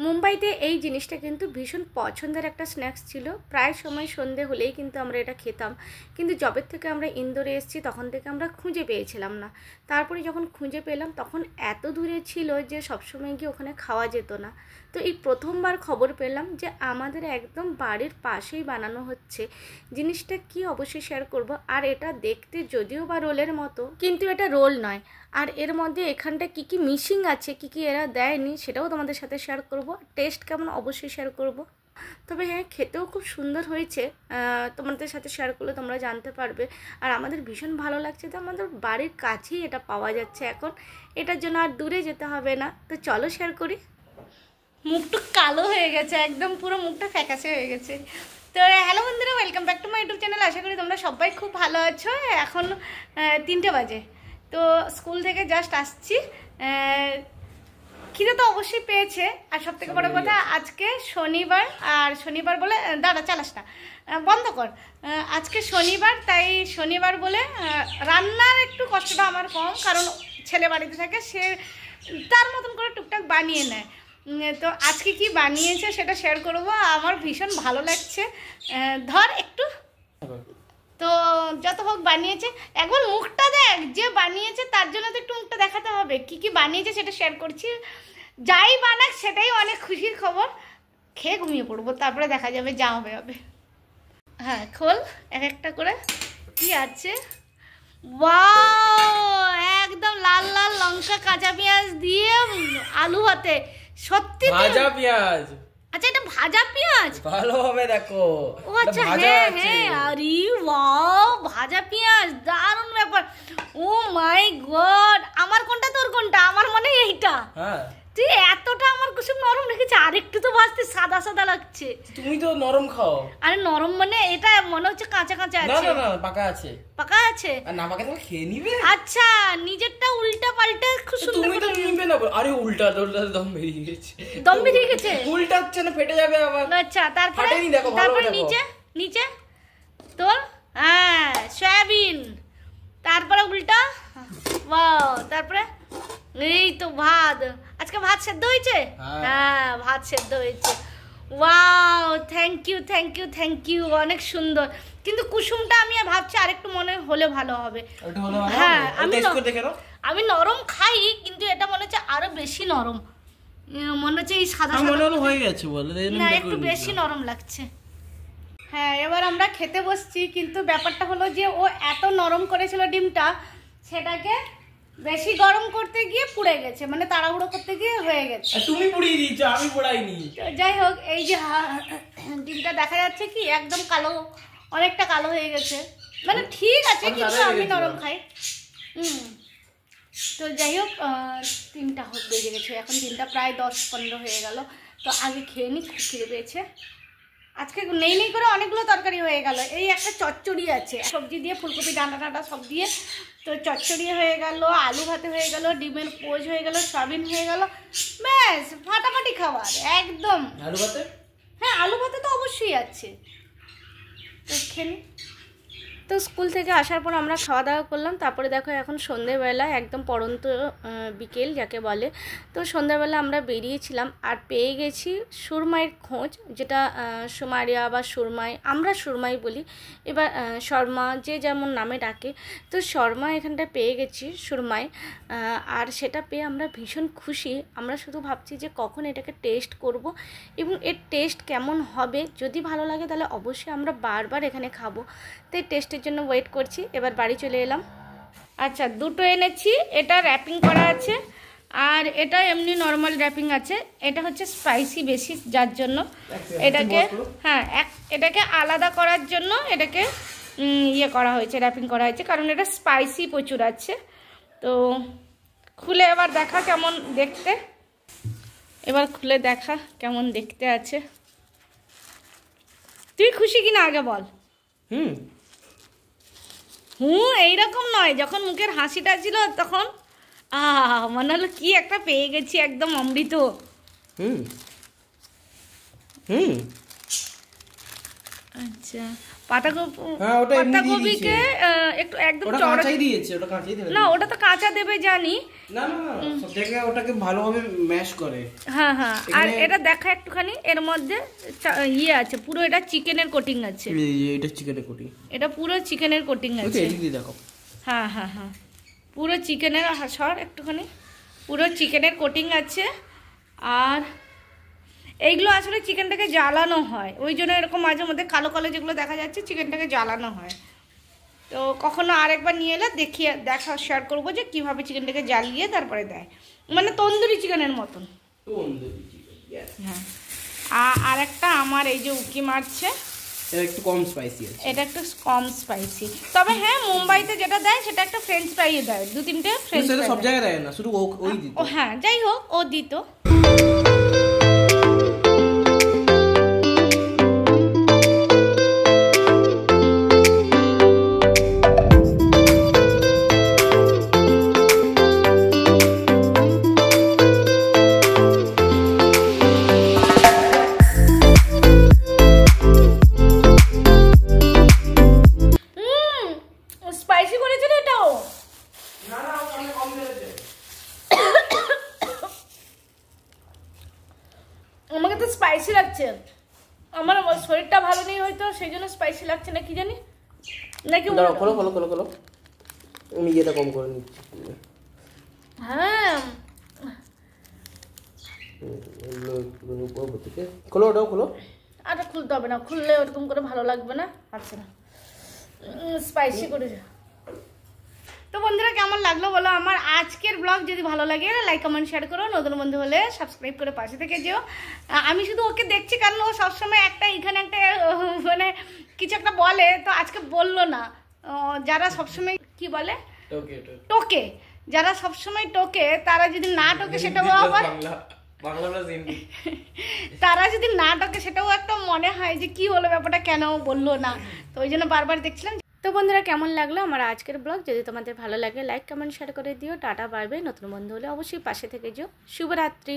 মুম্বাইতে এই জিনিসটা কিন্তু ভীষণ পছন্দের একটা স্ন্যাক্স ছিল। প্রায় সময় সন্ধে হলেই কিন্তু আমরা এটা খেতাম, কিন্তু যবের থেকে আমরা ইন্দোরে এসেছি তখন থেকে আমরা খুঁজে পেয়েছিলাম না। তারপরে যখন খুঁজে পেলাম তখন এত দূরে ছিল যে সবসময় গিয়ে ওখানে খাওয়া যেত না। তো এই প্রথমবার খবর পেলাম যে আমাদের একদম বাড়ির পাশেই বানানো হচ্ছে। জিনিসটা কি অবশ্যই শেয়ার করব। আর এটা দেখতে যদিও বা রোলের মতো, কিন্তু এটা রোল নয়। আর এর মধ্যে এখানটা কি কি মিসিং আছে, কি কি এরা দেয়নি, সেটাও তোমাদের সাথে শেয়ার করব। টেস্ট কেমন অবশ্যই শেয়ার করব। তবে হ্যাঁ, খেতেও খুব সুন্দর হয়েছে। তোমাদের সাথে শেয়ার করলে তোমরা জানতে পারবে। আর আমাদের ভীষণ ভালো লাগছে যে আমাদের বাড়ির কাছেই এটা পাওয়া যাচ্ছে এখন। এটার জন্য আর দূরে যেতে হবে না। তো চলো শেয়ার করি। মুখটা কালো হয়ে গেছে, একদম পুরো মুখটা ফ্যাকাশে হয়ে গেছে। তো হ্যালো বন্ধুরা, welcome back to my YouTube channel. আশা করি তোমরা সবাই খুব ভালো আছো। এখন 3টে বাজে। তো স্কুল থেকে জাস্ট আসছি। খিদে তো অবশ্যই পেয়েছে। আর সব থেকে বড় কথা, আজকে শনিবার। আর শনিবার বলে দাদা চালাস না, বন্ধ কর। আজকে শনিবার, তাই শনিবার বলে রান্নার একটু কষ্টটা আমার কম, কারণ ছেলে বাড়িতে থাকে, সে তার মতন করে টুকটাক বানিয়ে নেয়। তো আজকে কি বানিয়েছে সেটা শেয়ার করবো। আমার ভীষণ ভালো লাগছে। ধর একটু, তো যত হোক বানিয়েছে। একবার মুখটা দেখ, যে বানিয়েছে তার জন্য তো একটু মুখটা দেখাতে হবে। কি কি বানিয়েছে সেটা শেয়ার করছি। যাই বানাক সেটাই অনেক খুশির খবর। খেয়ে ঘুমিয়ে পড়বো, তারপরে দেখা যাবে যা হবে হবে। হ্যাঁ, খোল এক একটা করে। কি আছে? ওয়াও, একদম লাল লাল লঙ্কা, কাঁচা পেঁয়াজ দিয়ে আলু ভাতে। সত্যি ভাজা পেঁয়াজ? আচ্ছা, এটা ভাজা পেঁয়াজ? ভালোভাবে দেখো। ও আচ্ছা, হ্যাঁ হ্যাঁ, আরে ওয়াও, ভাজা পেঁয়াজ, দারুণ ব্যাপার। ও মাই গড, আমার কোনটা তোর কোনটা? আমার মনে হয় এইটা। হ্যাঁ, তুই এতটা আমার কুসুম নরম রেখেছে, আর একটু তো ভাজতে সাদা সাদা লাগছে। তুমি তো নরম খাও। আরে নরম মানে এটা মনে হচ্ছে কাঁচা কাঁচা না আছে। না না, পাকা আছে। পাকা আছে? আর না পাকা তুমি খেয়ে নিবে। আচ্ছা, নিজেরটা উল্টা পাল্টা খুব সুন্দর। তুমি তো নিবে না। আরে উল্টা উল্টা দম বেরিয়ে গেছে। দম বেরিয়ে গেছে? উল্টা হচ্ছে না, ফেটে যাবে আবার। আচ্ছা, তারপরে ফাটেনি, দেখো ভালো তারপরে দেখো। নিচে নিচে তোর, হ্যাঁ সয়াবিন। তারপরে উল্টা, ওয়াও। তারপরে এই তো ভাত। আজকে ভাত সেদ্ধ হয়েছে? হ্যাঁ, ভাত সেদ্ধ হয়েছে। Wow, thank you thank you thank you, অনেক সুন্দর। কিন্তু কুসুমটা আমি ভাবছি আরেকটু মনে হলে ভালো হবে। হ্যাঁ, আমি নরম খাই, কিন্তু এটা মনে হচ্ছে আরো বেশি নরম। মনে হচ্ছে এই সাদা সাদা হয়ে গেছে বলে না, একটু বেশি নরম লাগছে। হ্যাঁ, এবার আমরা খেতে বসছি। কিন্তু ব্যাপারটা হলো যে ও এত নরম করেছিল ডিমটা, সেটাকে বেশি গরম করতে গিয়ে পুড়ে গেছে, মানে তাড়াহুড়ো করতে গিয়ে হয়ে গেছে। তুমি পুড়িয়ে দিয়েছো, আমি পোড়াইনি। যাই হোক, এই যে ডিমটা দেখা যাচ্ছে কি একদম কালো, অনেকটা কালো হয়ে গেছে। মানে ঠিক আছে, কিন্তু আমি নরম খাই। তো যাই হোক, 3টা বেজে গেছে এখন। 3টা প্রায় 10-15 হয়ে গেল। তো আগে খেয়ে নিই, খুব খিদে পেয়েছে। আজকে নেই নেই করে অনেকগুলো তরকারি হয়ে গেল। এই একটা চচ্চড়ি আছে, সবজি দিয়ে, ফুলকপি ডাঁটা ডাঁটা সব দিয়ে। তো চচ্চড়ি হয়ে গেল, আলু ভাতে হয়ে গেল, ডিমের পোজ হয়ে গেল, সয়াবিন হয়ে গেল। ব্যাস ফাটাফাটি খাবার একদম। আলু ভাতে? হ্যাঁ, আলু ভাতে তো অবশ্যই আছে। তো খেয়ে তো স্কুল থেকে আসার পর আমরা খাওয়া দাওয়া করলাম। তারপরে দেখো এখন সন্ধ্যেবেলা, একদম পড়ন্ত বিকেল যাকে বলে। তো সন্ধ্যাবেলা আমরা বেরিয়েছিলাম আর পেয়ে গেছি সুরমাইয়ের খোঁজ, যেটা সুমারিয়া বা সুরমাই, আমরা সুরমাই বলি। এবার শর্মা যে যেমন নামে ডাকে। তো শর্মা এখানটায় পেয়ে গেছি, সুরমাই। আর সেটা পেয়ে আমরা ভীষণ খুশি। আমরা শুধু ভাবছি যে কখন এটাকে টেস্ট করব এবং এর টেস্ট কেমন হবে। যদি ভালো লাগে তাহলে অবশ্যই আমরা বারবার এখানে খাবো। তাই টেস্টের জন্য ওয়েট করছি। এবার বাড়ি চলে এলাম। আচ্ছা, 2টো এনেছি। এটা র্যাপিং করা আছে, আর এটা এমনি নর্মাল র্যাপিং আছে। এটা হচ্ছে স্পাইসি বেশি, যার জন্য এটাকে, হ্যাঁ, এটাকে আলাদা করার জন্য এটাকে ইয়ে করা হয়েছে, র্যাপিং করা হয়েছে, কারণ এটা স্পাইসি প্রচুর আছে। তো খুলে এবার দেখা কেমন দেখতে। এবার খুলে দেখা কেমন দেখতে আছে। তুই খুশি কিনা আগে বল। এইরকম নয়, যখন মুখের হাসিটা ছিল তখন মনে হলো কি একটা পেয়ে গেছি, একদম অমৃত। আচ্ছা, আচ্ছা পাতাকপি, হ্যাঁ, ওটা এমনি দিয়ে পাতাকপিকে একটু একদম ওটা চড়া কাঁচাই দিয়েছে, ওটা কাঁচাই দিয়েছে। না ওটা তো কাঁচা দেবে জানি। না না না, সব জায়গায় ওটাকে ভালোভাবে ম্যাশ করে। হ্যাঁ হ্যাঁ, আর এটা দেখা একটুখানি এর মধ্যে ইয়ে আছে, পুরো এটা চিকেনের কোটিং আছে। এটা চিকেনের কোটি, এটা পুরো চিকেনের কোটিং ওকে আছে। এদিক দিয়ে দেখো। হ্যাঁ হ্যাঁ হ্যাঁ, পুরো চিকেনের সর একটুখানি, পুরো চিকেনের কোটিং আছে। আর এইগুলো আসলে চিকেনটাকে জ্বালানো হয়, ওই জন্য এরকম মাঝে মধ্যে কালো কালো যেগুলো দেখা যাচ্ছে চিকেনটাকে জ্বালানো হয়। তো কখনো আরেকবার নিয়ে এলে দেখা শেয়ার করবো যে কীভাবে চিকেনটাকে জ্বালিয়ে তারপরে দেয়, মানে তন্দুরি চিকেনের মতন। হ্যাঁ, আর একটা আমার এই যে উকি মারছে, এটা একটু কম স্পাইসি আছে, এটা একটু কম স্পাইসি। তবে হ্যাঁ, মুম্বাইতে যেটা দেয় সেটা একটা ফ্রেঞ্চ ফ্রাই দেয়, 2-3টে ফ্রেঞ্চ সেটা ফ্রাই সব জায়গায় দেয় না, শুধু ওই দিত। ও হ্যাঁ, যাই হোক ও দিত। স্পাইসি করেছে না এটাও? না না, অনেক কম দিয়েছে। আমাকে তো স্পাইসি লাগছে, আমার শরীরটা ভালো নেই হয়তো সেই জন্য স্পাইসি লাগছে না, কি জানি নাকি। দাঁড়াও, খোলো খোলো খোলো খোলো, আমি এটা কম করে নিচ্ছি। হ্যাঁ খোলো, ওটাও খোলো। আর খুলতে হবে না, খুললে ওরকম করে ভালো লাগবে না, আচ্ছা না স্পাইসি করেছে। তো বন্ধুরা কেমন লাগলো বলো আমার আজকের ব্লগ? যদি ভালো লাগে লাইক কমেন্ট শেয়ার করো, নতুন বন্ধু হলে সাবস্ক্রাইব করে পাশে থেকে যেও। আমি শুধু ওকে দেখছি কারণ ও সবসময় একটা এখানে একটা মানে কিছু একটা বলে, তো আজকে বললো না। যারা সবসময় কি বলে টোকে, যারা সবসময় টোকে তারা যদি না টোকে সেটাও আবার তারা যদি না টোকে সেটাও একটা মনে হয় যে কি হলো ব্যাপারটা, কেন বললো না। তো ওই জন্য বারবার দেখছিলাম। তো বন্ধুরা কেমন লাগলো আমার আজকের ব্লগ? যদি তোমাদের ভালো লাগে লাইক কমেন্ট শেয়ার করে দিও। Tata, bye bye. নতুন বন্ধু হলে অবশ্যই পাশে থেকে যেও। শুভরাত্রি।